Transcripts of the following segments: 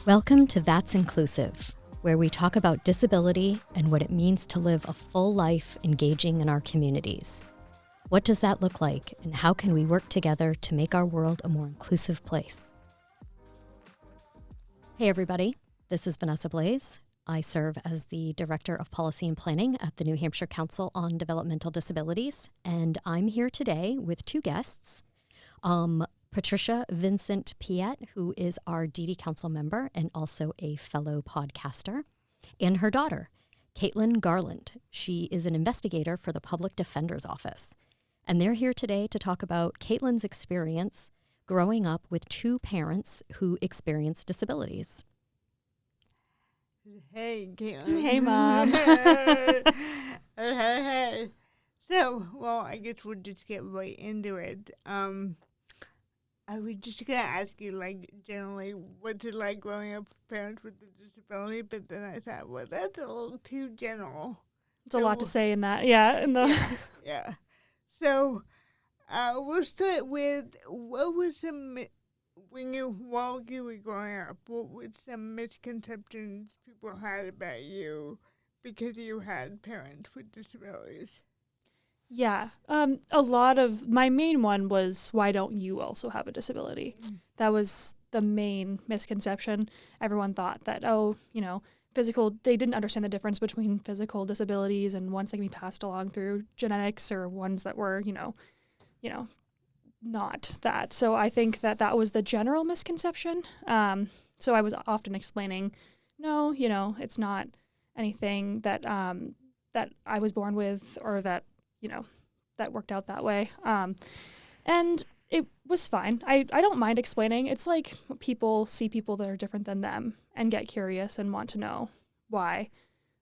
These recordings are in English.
Welcome to That's Inclusive, where we talk about disability and what it means to live a full life engaging in our communities. What does that look like, and how can we work together to make our world a more inclusive place? Hey everybody, this is Vanessa Blaze. I serve as the Director of Policy and Planning at the New Hampshire Council on Developmental Disabilities, and I'm here today with two guests. Patricia Vincent-Piet, who is our DD Council member and also a fellow podcaster, and her daughter, Katelin Garland. She is an investigator for the Public Defender's Office. And they're here today to talk about Katelin's experience growing up with two parents who experience disabilities. Hey, Katelin. Hey, Mom. Hey. So, I guess we'll just get right into it. I was just going to ask you, generally, what's it like growing up with parents with a disability, but then I thought, that's a little too general. It's a lot to say in that, yeah. Yeah. So, we'll start with, what was while you were growing up, what were some misconceptions people had about you because you had parents with disabilities? Yeah. A lot of, my main one was, why don't you also have a disability? That was the main misconception. Everyone thought that, physical, they didn't understand the difference between physical disabilities and ones that can be passed along through genetics or ones that were, not that. So I think that was the general misconception. So I was often explaining, no, it's not anything that that I was born with or that, that worked out that way. And it was fine. I don't mind explaining. It's like people see people that are different than them and get curious and want to know why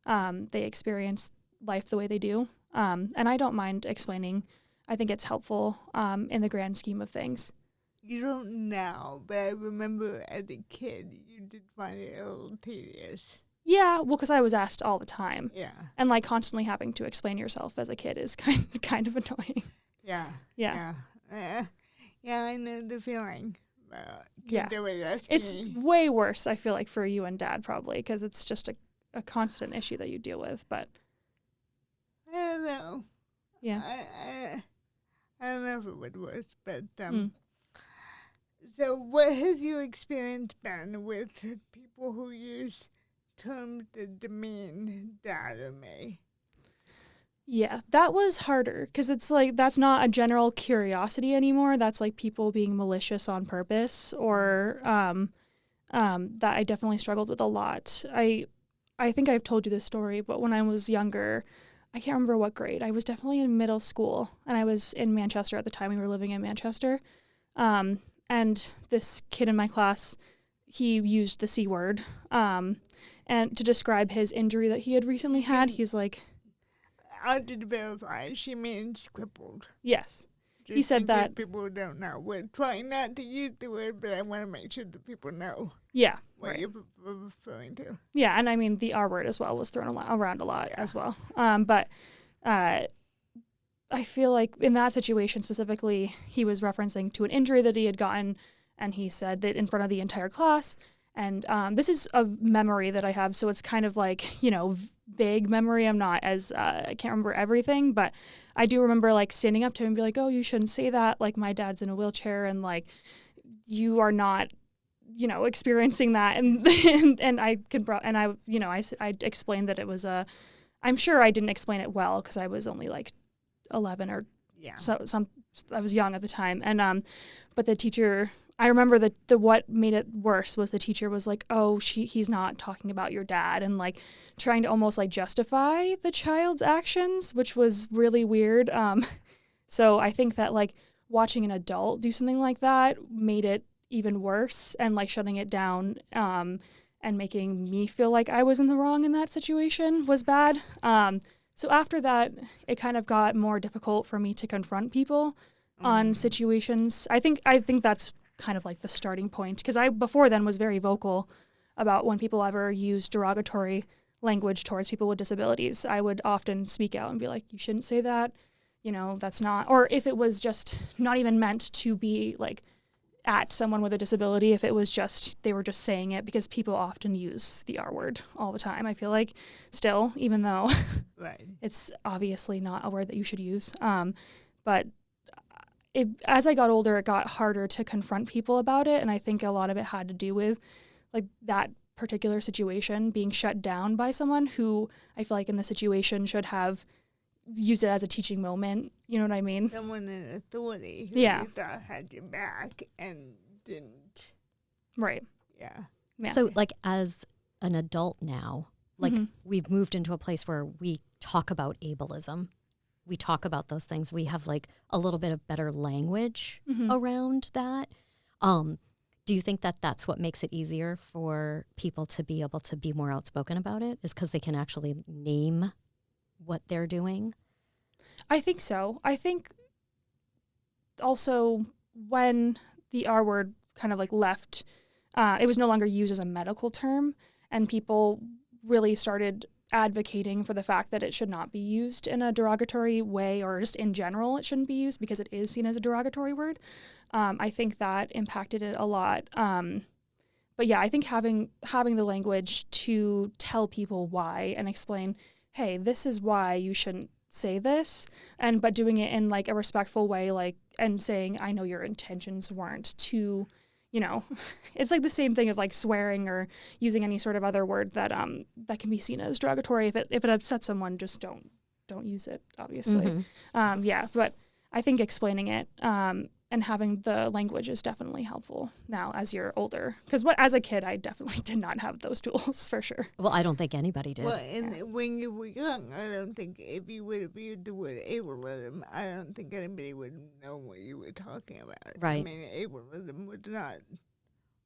they experience life the way they do. And I don't mind explaining. I think it's helpful in the grand scheme of things. You don't now, but I remember as a kid, you did find it a little tedious. Yeah, well, because I was asked all the time. Yeah. And constantly having to explain yourself as a kid is kind of annoying. Yeah. Yeah. Yeah, I know the feeling. Yeah. It's way worse, I feel like, for you and Dad probably, because it's just a constant issue that you deal with, but. I don't know. Yeah. I don't know if it would worse, but So what has your experience been with people who use terms that demean Dad or me? Yeah, that was harder because it's that's not a general curiosity anymore. That's people being malicious on purpose or that I definitely struggled with a lot. I think I've told you this story, but when I was younger, I can't remember what grade. I was definitely in middle school, and I was in Manchester at the time. We were living in Manchester. And this kid in my class, he used the C word. And to describe his injury that he had recently had, he's like... I did verify. She means crippled. Yes. Just he said that... people don't know. We're trying not to use the word, but I want to make sure that people know. Yeah. What you're referring to. Yeah, and I mean, the R word as well was thrown around a lot as well. But I feel like in that situation specifically, he was referencing to an injury that he had gotten, and he said that in front of the entire class. And this is a memory that I have, so it's kind of vague memory. I'm not as, I can't remember everything, but I do remember standing up to him and be like, oh, you shouldn't say that. My dad's in a wheelchair and you are not, experiencing that. And I explained that it was I'm sure I didn't explain it well because I was only 11 or I was young at the time. And, but the teacher, I remember the what made it worse was the teacher was like, oh, he's not talking about your dad, and trying to almost justify the child's actions, which was really weird. So I think that watching an adult do something like that made it even worse, and shutting it down and making me feel like I was in the wrong in that situation was bad. So after that, it kind of got more difficult for me to confront people on situations. I think that's kind of the starting point, because I before then was very vocal about when people ever use derogatory language towards people with disabilities. I would often speak out and be like, you shouldn't say that, that's not, or if it was just not even meant to be at someone with a disability if it was just, they were just saying it, because people often use the R word all the time, I feel like, still, even though it's obviously not a word that you should use. But as I got older, it got harder to confront people about it, and I think a lot of it had to do with like that particular situation being shut down by someone who I feel like in the situation should have used it as a teaching moment. You know what I mean? Someone in authority who you thought had your back and didn't. Right. Yeah. So, like, as an adult now, like, we've moved into a place where we talk about ableism. We talk about those things. We have, like, a little bit of better language around that. Do you think that that's what makes it easier for people to be able to be more outspoken about it, is because they can actually name what they're doing? I think so. I think also when the R word kind of like left, it was no longer used as a medical term, and people really started advocating for the fact that it should not be used in a derogatory way, or just in general it shouldn't be used because it is seen as a derogatory word. I think that impacted it a lot. But yeah, I think having the language to tell people why and explain, hey, this is why you shouldn't say this, but doing it in like a respectful way, like, and saying, I know your intentions weren't to, you know, it's like the same thing of like swearing or using any sort of other word that that can be seen as derogatory. If it upsets someone, just don't use it, obviously. But I think explaining it and having the language is definitely helpful now as you're older. Because as a kid, I definitely did not have those tools, for sure. Well, I don't think anybody did. Well, and when you were young, I don't think if you would have used the word ableism, I don't think anybody would know what you were talking about. Right. I mean, ableism was not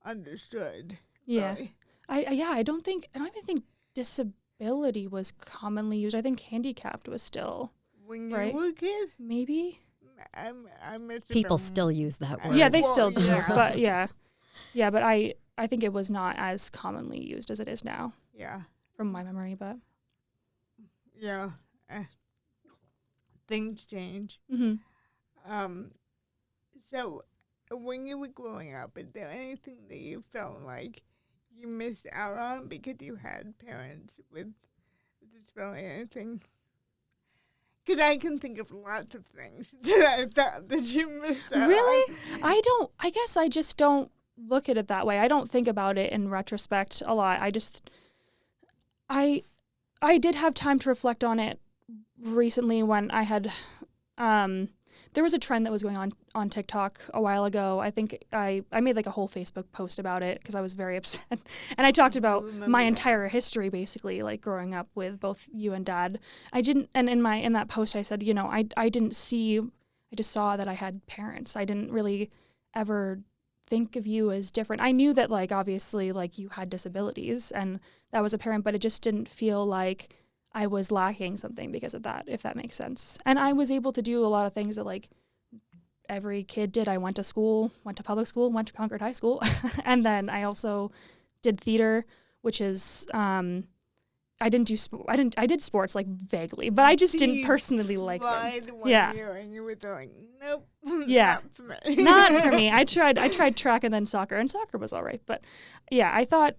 understood. Yeah. Really. I don't even think disability was commonly used. I think handicapped was still. When you were a kid? Maybe. People still use that word. Yeah, they still do. Yeah. But but I think it was not as commonly used as it is now. Yeah. From my memory, but. Yeah. Things change. So, when you were growing up, is there anything that you felt like you missed out on because you had parents with disability? Anything? Because I can think of lots of things that I thought that you missed out Really? on. I guess I just don't look at it that way. I don't think about it in retrospect a lot. I did have time to reflect on it recently when I had, there was a trend that was going on TikTok a while ago. I think I made like a whole Facebook post about it because I was very upset. And I talked about my entire history, basically, like growing up with both you and Dad. And in that post I said, I just saw that I had parents. I didn't really ever think of you as different. I knew that, like, obviously, like, you had disabilities and that was apparent, but it just didn't feel like I was lacking something because of that, if that makes sense. And I was able to do a lot of things that, like, every kid did. I went to public school, went to Concord High School. And then I also did theater, which is, I did sports, like, vaguely, but I just didn't personally like them. Yeah. And you were like, nope. Yeah. Not for me. Not for me. I tried track and then soccer, and soccer was all right. But yeah, I thought,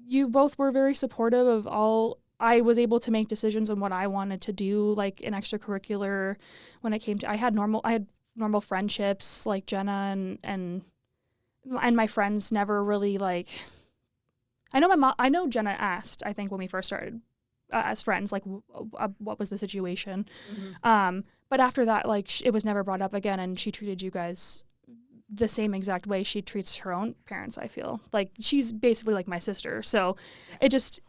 you both were very supportive of all. I was able to make decisions on what I wanted to do, like in extracurricular. When it came to, I had normal friendships, like Jenna and my friends never really, like. I know Jenna asked, I think, when we first started as friends, like, what was the situation. Mm-hmm. But after that, like, it was never brought up again, and she treated you guys the same exact way she treats her own parents, I feel. Like, she's basically like my sister. So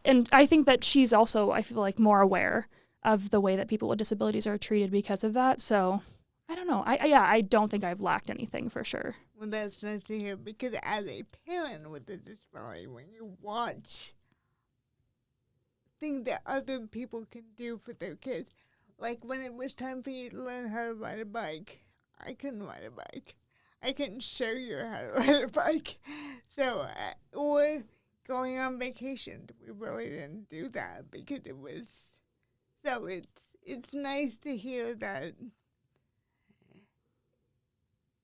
and I think that she's also, I feel like, more aware of the way that people with disabilities are treated because of that. So I don't know. I don't think I've lacked anything, for sure. Well, that's nice to hear, because as a parent with a disability, when you watch things that other people can do for their kids, like when it was time for you to learn how to ride a bike, I couldn't ride a bike. I couldn't show you how to ride a bike. So, or going on vacation, we really didn't do that because it was, so it's nice to hear that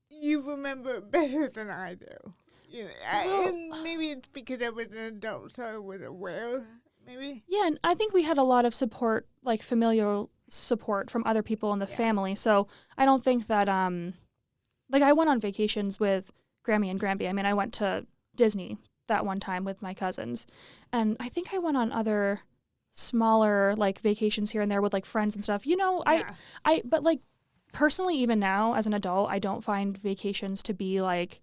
you remember it better than I do. You know, and maybe it's because I was an adult, so I was aware. Maybe. Yeah, and I think we had a lot of support, like familial support from other people in the family. So I don't think that, like I went on vacations with Grammy and Gramby. I mean, I went to Disney that one time with my cousins, and I think I went on other smaller like vacations here and there with like friends and stuff. You know, but like personally, even now as an adult, I don't find vacations to be like.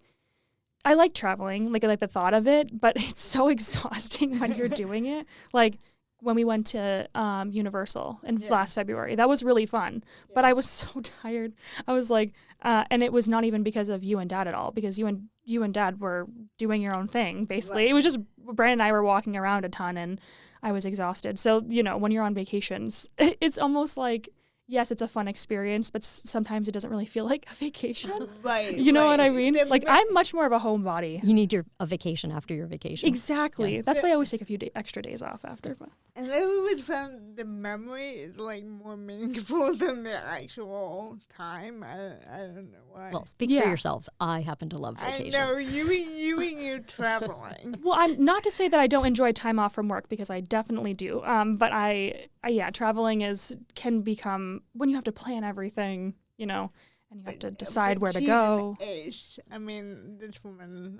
I like traveling, like I like the thought of it, but it's so exhausting when you're doing it. Like when we went to Universal in last February, that was really fun, but I was so tired. I was like, and it was not even because of you and Dad at all, because you and Dad were doing your own thing, basically. Right. It was just Brandon and I were walking around a ton, and I was exhausted. So, you know, when you're on vacations, it's almost like, yes, it's a fun experience, but sometimes it doesn't really feel like a vacation. Right. You know what I mean? Like, I'm much more of a homebody. You need a vacation after your vacation. Exactly. Yeah. That's why I always take a few extra days off after. But. And I always found the memory is, like, more meaningful than the actual time. I don't know why. Well, speak for yourselves. I happen to love vacation. I know. You traveling. Well, I'm not to say that I don't enjoy time off from work, because I definitely do. But traveling can become, when you have to plan everything, you know, and you have to decide where to go. I mean, this woman,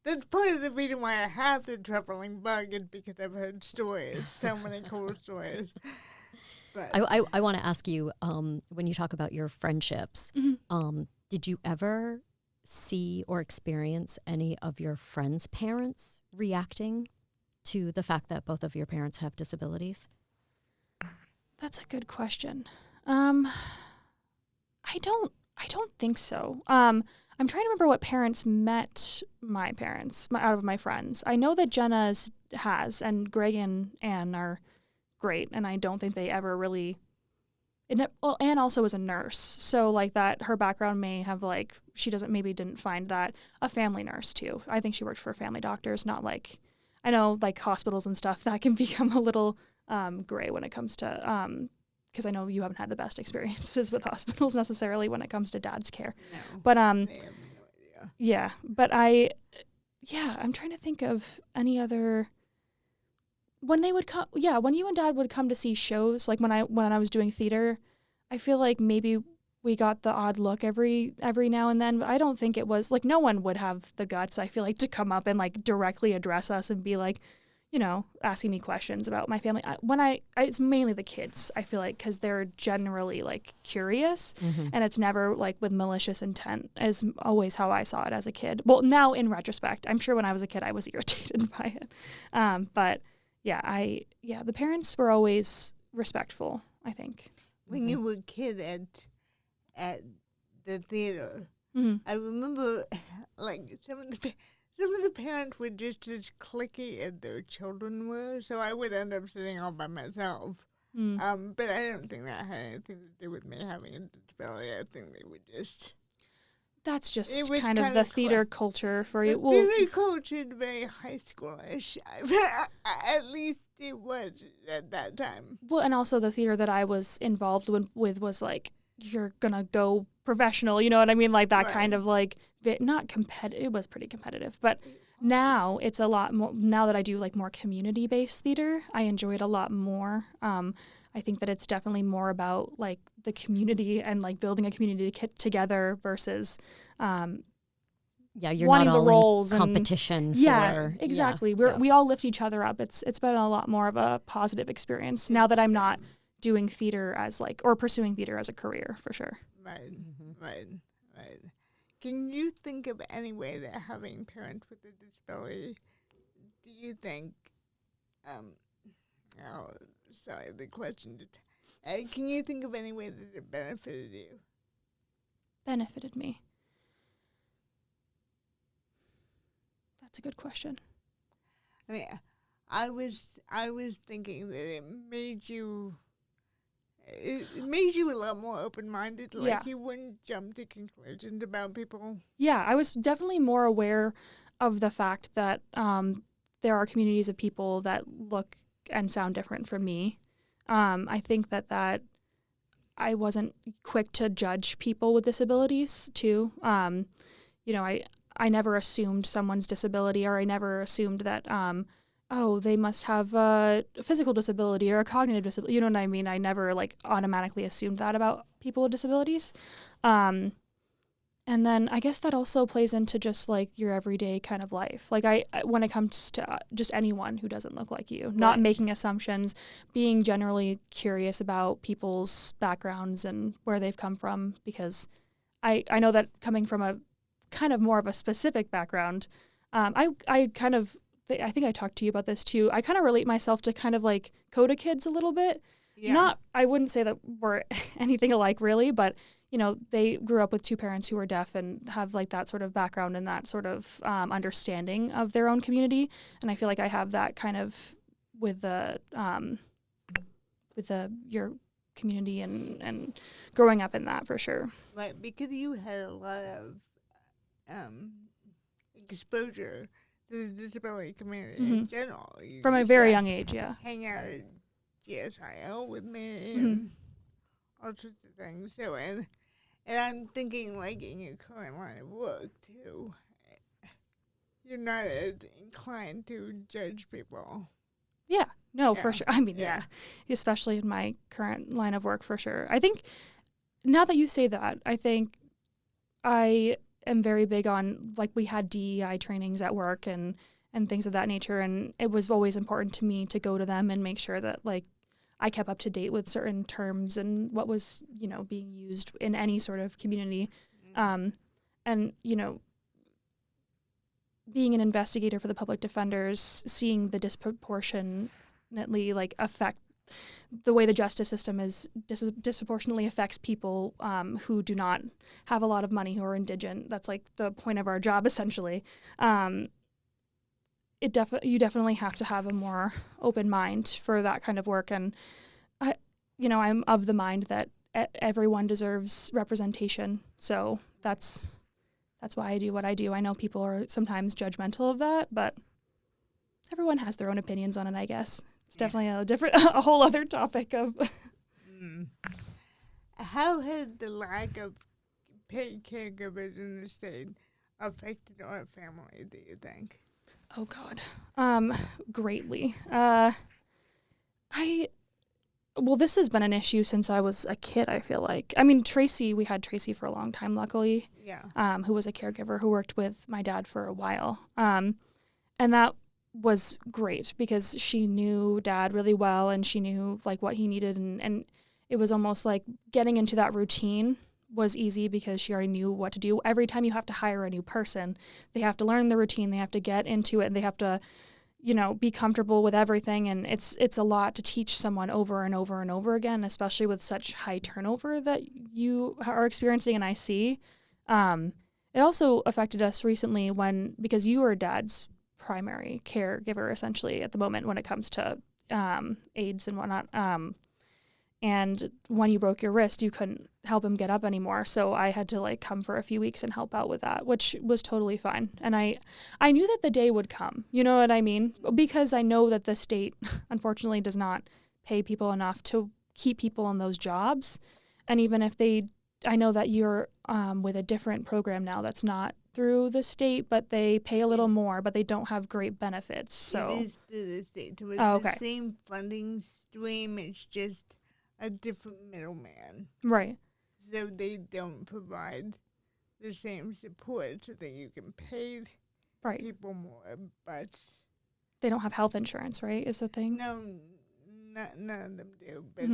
that's part of the reason why I have the traveling bug, is because I've heard stories, so many cool stories. But I want to ask you, when you talk about your friendships, did you ever see or experience any of your friends' parents reacting to the fact that both of your parents have disabilities? That's a good question. I don't think so. I'm trying to remember what parents met my parents out of my friends. I know that Jenna's has, and Greg and Anne are great, and I don't think they ever really. Well, Anne also was a nurse, so like that, her background may have like maybe didn't find that a family nurse too. I think she worked for family doctors, not like, I know like hospitals and stuff that can become a little gray when it comes to. Because I know you haven't had the best experiences with hospitals necessarily when it comes to Dad's care. No, but I have no idea. Yeah, but I'm trying to think of any other. When they would come, when you and Dad would come to see shows, like when I was doing theater, I feel like maybe we got the odd look every now and then, but I don't think it was like, no one would have the guts, I feel like, to come up and like directly address us and be like, you know, asking me questions about my family. It's mainly the kids, I feel like, because they're generally like curious, and it's never like with malicious intent, is always how I saw it as a kid. Well, now in retrospect, I'm sure when I was a kid I was irritated by it, but the parents were always respectful, I think. When you were a kid at the theater, I remember like some of the parents were just as cliquey as their children were, so I would end up sitting all by myself. But I don't think that had anything to do with me having a disability. I think they were just... That's just kind of the theater culture for you. The theater culture is very high schoolish. At least it was at that time. Well, and also the theater that I was involved with was like, you're going to go professional, you know what I mean? Like that kind of like, not competitive, it was pretty competitive, but now it's a lot more, now that I do like more community-based theater, I enjoy it a lot more. I think that it's definitely more about like the community and like building a community together versus you're wanting not all the roles in competition. Exactly. We all lift each other up. It's been a lot more of a positive experience now that I'm not doing theater as like, or pursuing theater as a career, for sure. Right. Can you think of any way that having parents with a disability, do you think, sorry, the question, can you think of any way that it benefited you? Benefited me? That's a good question. I mean, I was thinking that it made you a lot more open-minded. Like you wouldn't jump to conclusions about people. Yeah, I was definitely more aware of the fact that there are communities of people that look and sound different from me. I think that I wasn't quick to judge people with disabilities too. You know, I never assumed someone's disability, or I never assumed that, oh, they must have a physical disability or a cognitive disability. You know what I mean? I never like automatically assumed that about people with disabilities. And then I guess that also plays into just like your everyday kind of life. Like when it comes to just anyone who doesn't look like you, not making assumptions, being generally curious about people's backgrounds and where they've come from, because I know that coming from a kind of more of a specific background, I think I talked to you about this too. I kind of relate myself to kind of like CODA kids a little bit. Yeah. I wouldn't say that we're anything alike really, but you know, they grew up with two parents who were deaf and have like that sort of background and that sort of understanding of their own community. And I feel like I have that kind of with your community and growing up in that for sure. Right, because you had a lot of exposure to the disability community in general. From a very young age, yeah. Hang out at GSIO with me and all sorts of things. So, and I'm thinking, like, in your current line of work, too, you're not as inclined to judge people. Yeah, no, for sure. I mean, yeah, especially in my current line of work, for sure. I think, now that you say that, I think I am very big on, like, we had DEI trainings at work and things of that nature, and it was always important to me to go to them and make sure that, like, I kept up to date with certain terms and what was, you know, being used in any sort of community. And, you know, being an investigator for the public defenders, seeing the disproportionately, like, affect the way the justice system is disproportionately affects people who do not have a lot of money, who are indigent. That's, like, the point of our job, essentially. You definitely have to have a more open mind for that kind of work, and I'm of the mind that everyone deserves representation. So that's why I do what I do. I know people are sometimes judgmental of that, but everyone has their own opinions on it, I guess. It's definitely a whole other topic of. How has the lack of paid caregivers in the state affected our family, do you think? Oh, God. Greatly. This has been an issue since I was a kid, I feel like. I mean, we had Tracy for a long time, luckily. Yeah. Who was a caregiver who worked with my dad for a while. And that was great because she knew Dad really well and she knew, like, what he needed. And it was almost like getting into that routine was easy because she already knew what to do. Every time you have to hire a new person, they have to learn the routine, they have to get into it, and they have to, you know, be comfortable with everything. And it's a lot to teach someone over and over and over again, especially with such high turnover that you are experiencing and I see. It also affected us recently because you were Dad's primary caregiver essentially at the moment when it comes to AIDS and whatnot. And when you broke your wrist, you couldn't help him get up anymore. So I had to, like, come for a few weeks and help out with that, which was totally fine. And I knew that the day would come, you know what I mean? Because I know that the state, unfortunately, does not pay people enough to keep people in those jobs. And even if I know that you're with a different program now that's not through the state, but they pay a little more, but they don't have great benefits. So it is through the state. So it's the same funding stream. It's just a different middleman. Right. So they don't provide the same support so that you can pay people more, but they don't have health insurance, right, is the thing? No, none of them do. But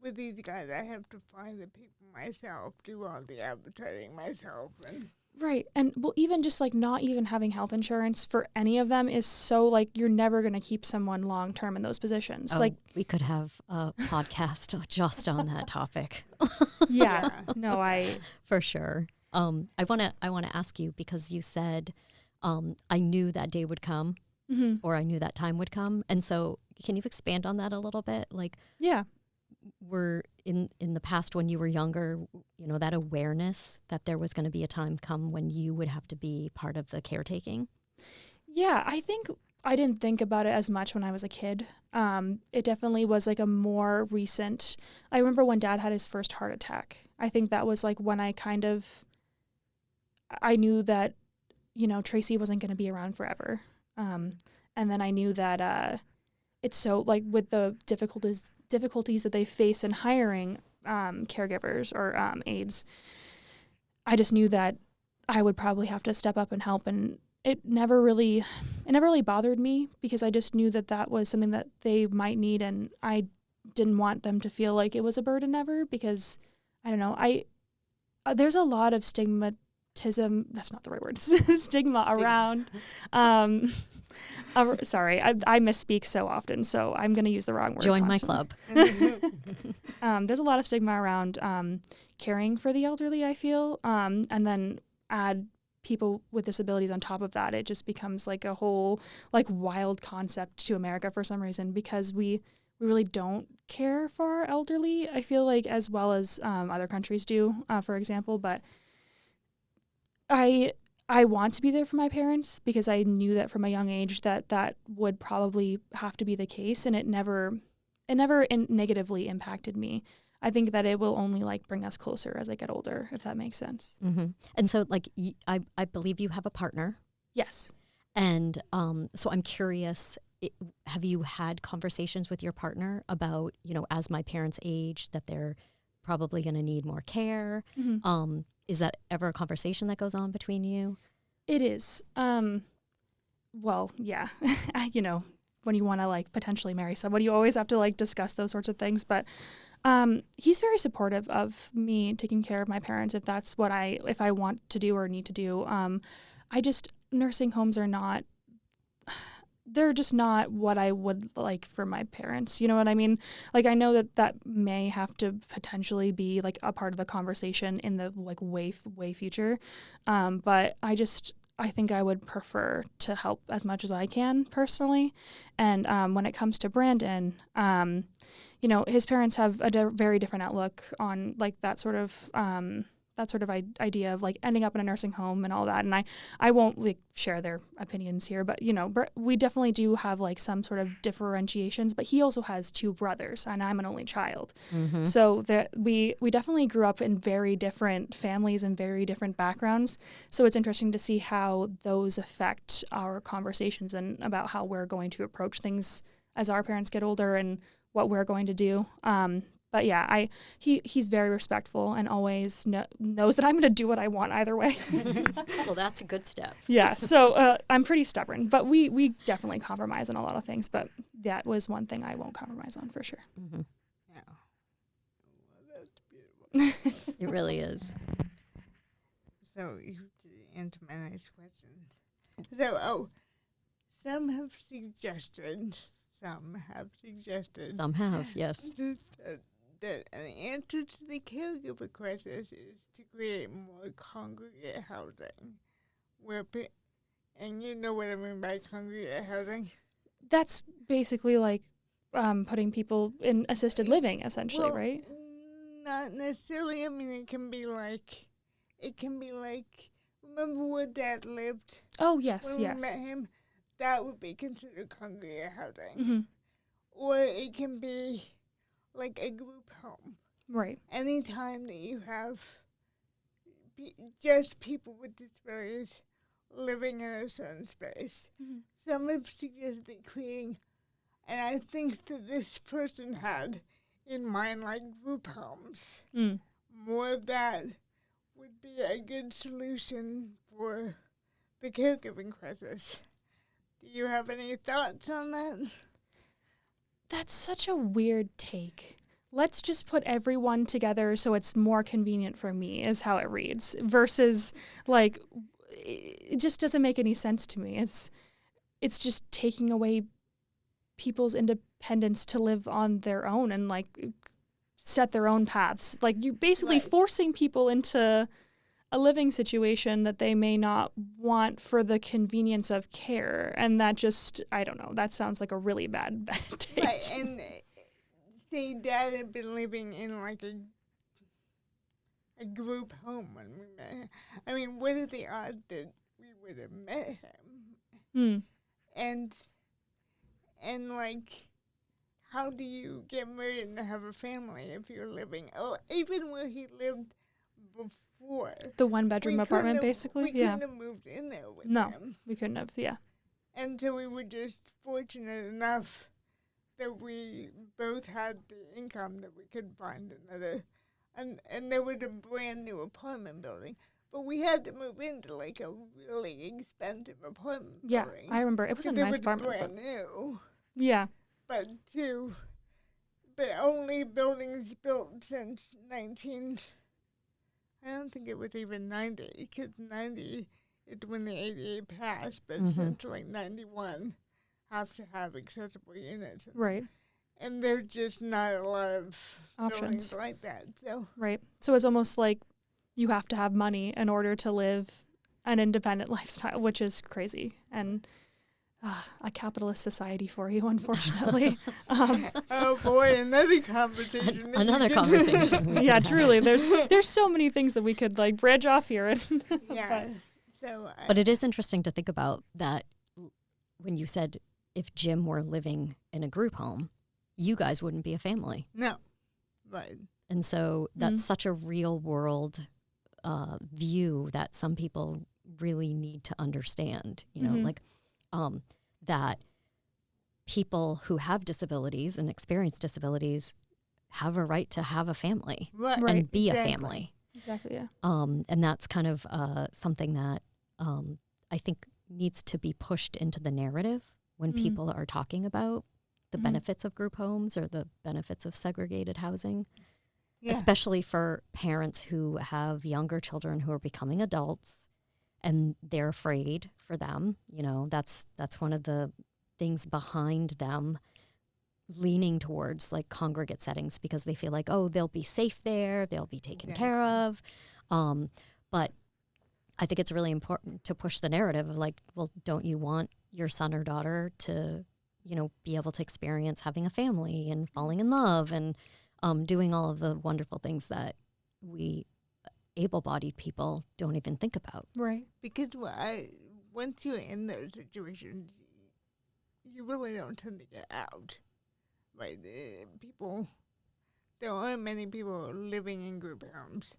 with these guys, I have to find the people myself, do all the advertising myself. Right. And, well, even just, like, not even having health insurance for any of them is so, like, you're never going to keep someone long term in those positions. Like, we could have a podcast just on that topic. Yeah. No, for sure. I want to ask you, because you said I knew that day would come, or I knew that time would come. And so can you expand on that a little bit? Like, yeah. Were in the past when you were younger, you know, that awareness that there was going to be a time come when you would have to be part of the caretaking? Yeah, I think I didn't think about it as much when I was a kid. It definitely was like a more recent. I remember when Dad had his first heart attack. I think that was like when I knew that, Tracy wasn't going to be around forever. And then I knew that it's so like with the difficulties that they face in hiring caregivers or aides. I just knew that I would probably have to step up and help, and it never really bothered me because I just knew that that was something that they might need, and I didn't want them to feel like it was a burden ever because I don't know. There's a lot of stigmatism. That's not the right word. Stigma around. Sorry, I misspeak so often, so I'm going to use the wrong word. Join constantly. My club. There's a lot of stigma around caring for the elderly, I feel, and then add people with disabilities on top of that. It just becomes like a whole like wild concept to America for some reason because we really don't care for our elderly, I feel like, as well as other countries do, for example. But I want to be there for my parents because I knew that from a young age that would probably have to be the case, and it never negatively impacted me. I think that it will only like bring us closer as I get older, if that makes sense. Mm-hmm. And so like I believe you have a partner. Yes. And so I'm curious, have you had conversations with your partner about, as my parents age, that they're probably going to need more care? Mm-hmm. Is that ever a conversation that goes on between you? It is. Well, yeah. When you want to like potentially marry someone, you always have to like discuss those sorts of things. But he's very supportive of me taking care of my parents if that's what if I want to do or need to do. Nursing homes are not, they're just not what I would like for my parents. You know what I mean? Like, I know that may have to potentially be like a part of the conversation in the like way future. But I think I would prefer to help as much as I can personally. And when it comes to Brandon, his parents have a very different outlook on like that sort of idea of like ending up in a nursing home and all that. And I won't like share their opinions here, but we definitely do have like some sort of differentiations. But he also has two brothers, and I'm an only child, Mm-hmm. so we definitely grew up in very different families and very different backgrounds. So it's interesting to see how those affect our conversations and about how we're going to approach things as our parents get older and what we're going to do. But yeah, he's very respectful and always knows that I'm going to do what I want either way. Well, that's a good step. Yeah, so I'm pretty stubborn, but we definitely compromise on a lot of things. But that was one thing I won't compromise on for sure. Mm-hmm. Yeah. Well, that's beautiful. It really is. So you answer my next question. So, some have suggested, Some have, yes. that an answer to the caregiver crisis is to create more congregate housing, and you know what I mean by congregate housing? That's basically like putting people in assisted living, essentially, right? Not necessarily. I mean, it can be like, remember where Dad lived? Oh, yes, when yes. we met him? That would be considered congregate housing. Mm-hmm. Or it can be like a group home. Right. Anytime that you have just people with disabilities living in a certain space. Mm-hmm. Some have suggested creating, and I think that this person had in mind like group homes. Mm. More of that would be a good solution for the caregiving crisis. Do you have any thoughts on that? That's such a weird take. Let's just put everyone together so it's more convenient for me, is how it reads. Versus, like, it just doesn't make any sense to me. It's just taking away people's independence to live on their own and, like, set their own paths. Like, you're basically forcing people into a living situation that they may not want for the convenience of care. And that just, I don't know, that sounds like a really bad take. Right, and say Dad had been living in like a group home when we met him. I mean, what are the odds that we would have met him? and like, how do you get married and have a family if you're living, even where he lived before? The one-bedroom apartment, basically? We couldn't have moved in there with him. No, we couldn't have, yeah. And so we were just fortunate enough that we both had the income that we could find another. And there was a brand new apartment building. But we had to move into like a really expensive apartment building. Yeah, I remember. It was a nice apartment. Brand new. Yeah. But only buildings built since I don't think it was even 90, because 90 is when the ADA passed, but since like 91 have to have accessible units. Right. And there's just not a lot of options buildings like that. So right. So it's almost like you have to have money in order to live an independent lifestyle, which is crazy. And a capitalist society for you, unfortunately. Oh boy, another conversation. Another conversation. Yeah, truly. There's so many things that we could like branch off here. Yeah. But it is interesting to think about that when you said if Jim were living in a group home, you guys wouldn't be a family. No. Right. And so that's such a real world view that some people really need to understand, you know, like that people who have disabilities and experience disabilities have a right to have a family and be a family. Exactly, yeah. And that's kind of something that I think needs to be pushed into the narrative when people are talking about the benefits of group homes or the benefits of segregated housing, especially for parents who have younger children who are becoming adults and they're afraid for them. You know, that's one of the things behind them leaning towards like congregate settings, because they feel like, oh, they'll be safe there, they'll be taken care of. But I think it's really important to push the narrative of like, well, don't you want your son or daughter to, you know, be able to experience having a family and falling in love and doing all of the wonderful things that we able-bodied people don't even think about. Right. Because once you're in those situations, you really don't tend to get out. Right? There aren't many people living in group homes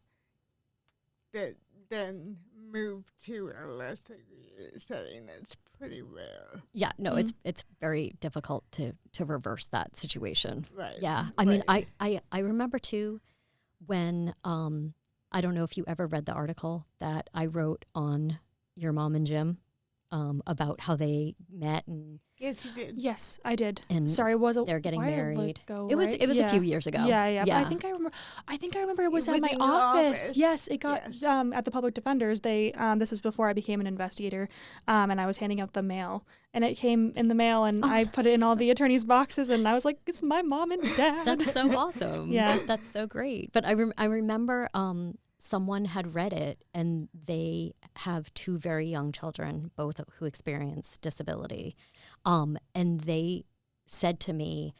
that then move to a less segregated setting. That's pretty rare. Yeah, no, it's very difficult to reverse that situation. Right. Yeah. I mean, I remember too when I don't know if you ever read the article that I wrote on your mom and Jim about how they met and yes, you did. Yes, I did. And sorry, they're getting married. It was a a few years ago. Yeah. But I think I remember it was at my office. Yes, it got at the public defenders. They this was before I became an investigator, and I was handing out the mail, and it came in the mail, and I put it in all the attorneys' boxes, and I was like, it's my mom and dad. That's so awesome. Yeah, that's so great. But I remember someone had read it, and they have two very young children, both who experience disability. And they said to me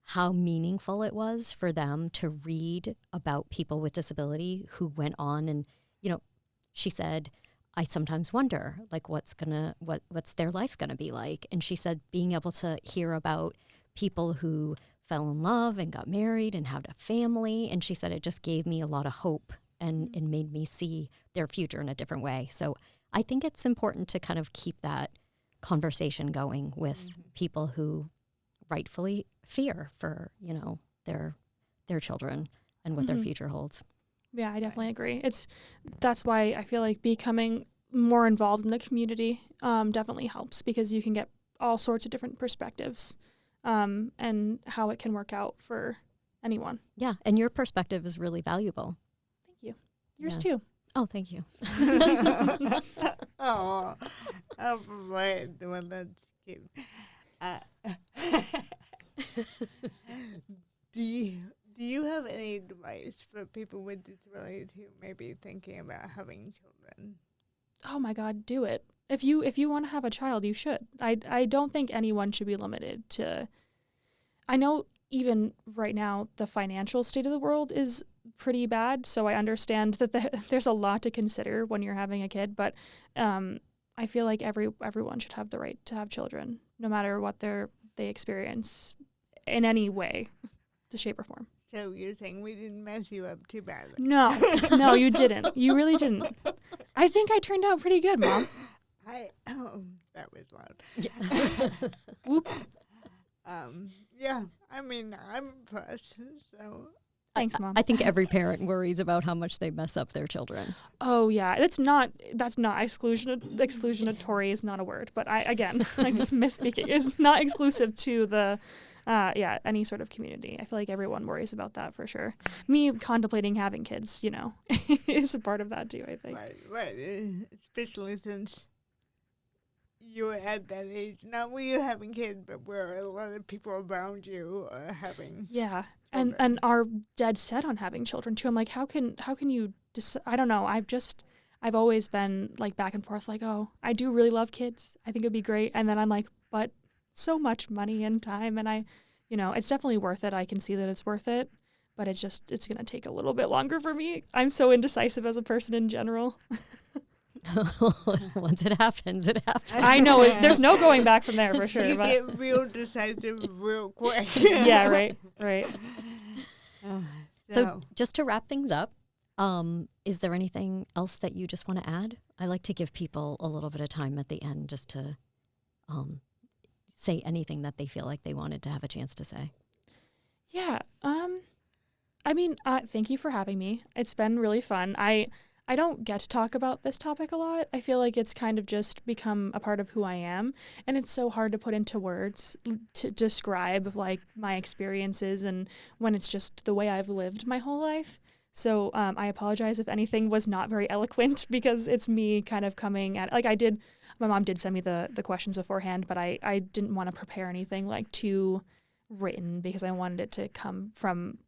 how meaningful it was for them to read about people with disability who went on and, you know, she said, I sometimes wonder, like, what's their life gonna be like? And she said, being able to hear about people who fell in love and got married and had a family, and she said it just gave me a lot of hope and made me see their future in a different way. So I think it's important to kind of keep that conversation going with people who rightfully fear for, you know, their children and what their future holds. Yeah, I definitely agree. That's why I feel like becoming more involved in the community definitely helps, because you can get all sorts of different perspectives and how it can work out for anyone. Yeah, and your perspective is really valuable. Thank you. Yours too. Oh, thank you. Oh, boy, the one that's cute. Do you have any advice for people with disabilities who may be thinking about having children? Oh my God, do it. If you want to have a child, you should. I don't think anyone should be limited to. I know even right now the financial state of the world is pretty bad, so I understand that there's a lot to consider when you're having a kid, but I feel like everyone should have the right to have children, no matter what they experience in any way, the shape or form. So you're saying we didn't mess you up too badly? No, you didn't. You really didn't. I think I turned out pretty good, Mom. That was loud. Yeah. Whoops. Yeah, I mean, I'm impressed. So thanks, Mom. I think every parent worries about how much they mess up their children. Oh yeah, that's not exclusionatory is not a word, but I'm misspeaking. It's not exclusive to the any sort of community. I feel like everyone worries about that for sure. Me contemplating having kids, is a part of that too, I think. Right. Especially since you were at that age, not where you're having kids, but where a lot of people around you are having. Yeah, and are dead set on having children too. I'm like, how can you? I don't know. I've always been like back and forth, like, oh, I do really love kids. I think it'd be great, and then I'm like, but so much money and time, and it's definitely worth it. I can see that it's worth it, but it's going to take a little bit longer for me. I'm so indecisive as a person in general. Once it happens, it happens. I know. There's no going back from there for sure. You but get real decisive real quick. Yeah, right. So just to wrap things up, is there anything else that you just want to add? I like to give people a little bit of time at the end just to say anything that they feel like they wanted to have a chance to say. Yeah. Thank you for having me. It's been really fun. I don't get to talk about this topic a lot. I feel like it's kind of just become a part of who I am. And it's so hard to put into words to describe like my experiences and when it's just the way I've lived my whole life. So I apologize if anything was not very eloquent because it's me kind of coming at my mom did send me the questions beforehand, but I didn't want to prepare anything like too written because I wanted it to come from,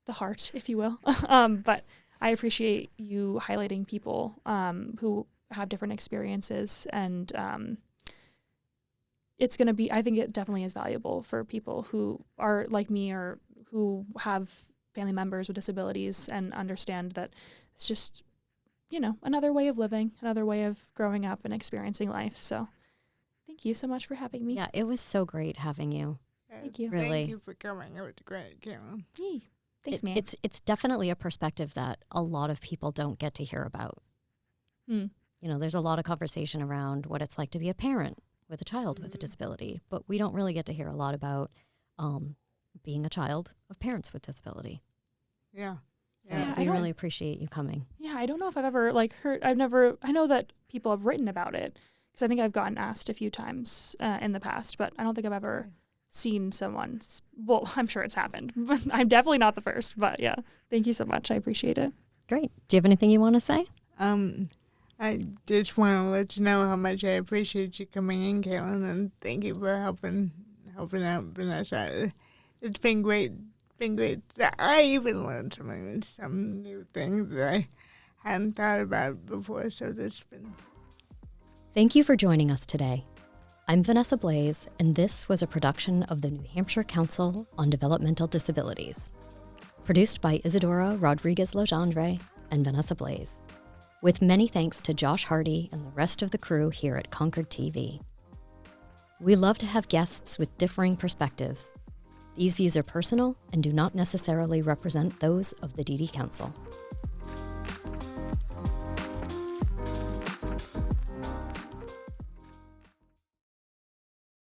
the heart, if you will. But I appreciate you highlighting people who have different experiences, and it's going to be, I think it definitely is valuable for people who are like me or who have family members with disabilities and understand that it's just, another way of living, another way of growing up and experiencing life. So thank you so much for having me. Yeah, it was so great having you. Thank you. Really. Thank you for coming. It was great, Katelin. Yay. Thanks, man. It's definitely a perspective that a lot of people don't get to hear about. There's a lot of conversation around what it's like to be a parent with a child with a disability, but we don't really get to hear a lot about being a child of parents with disability. Yeah. So we really appreciate you coming. Yeah, I don't know if I've ever heard. I know that people have written about it because I think I've gotten asked a few times in the past, but I don't think I've ever seen someone. Well, I'm sure it's happened, but I'm definitely not the first. But yeah, thank you so much. I appreciate it. Great. Do you have anything you want to say? I just want to let you know how much I appreciate you coming in, Katelin, and thank you for helping out Vanessa. It's been great. I even learned some new things that I hadn't thought about before, so that's been... Thank you for joining us today. I'm Vanessa Blaze, and this was a production of the New Hampshire Council on Developmental Disabilities, produced by Isadora Rodriguez-Legendre and Vanessa Blaze, with many thanks to Josh Hardy and the rest of the crew here at Concord TV. We love to have guests with differing perspectives. These views are personal and do not necessarily represent those of the DD Council.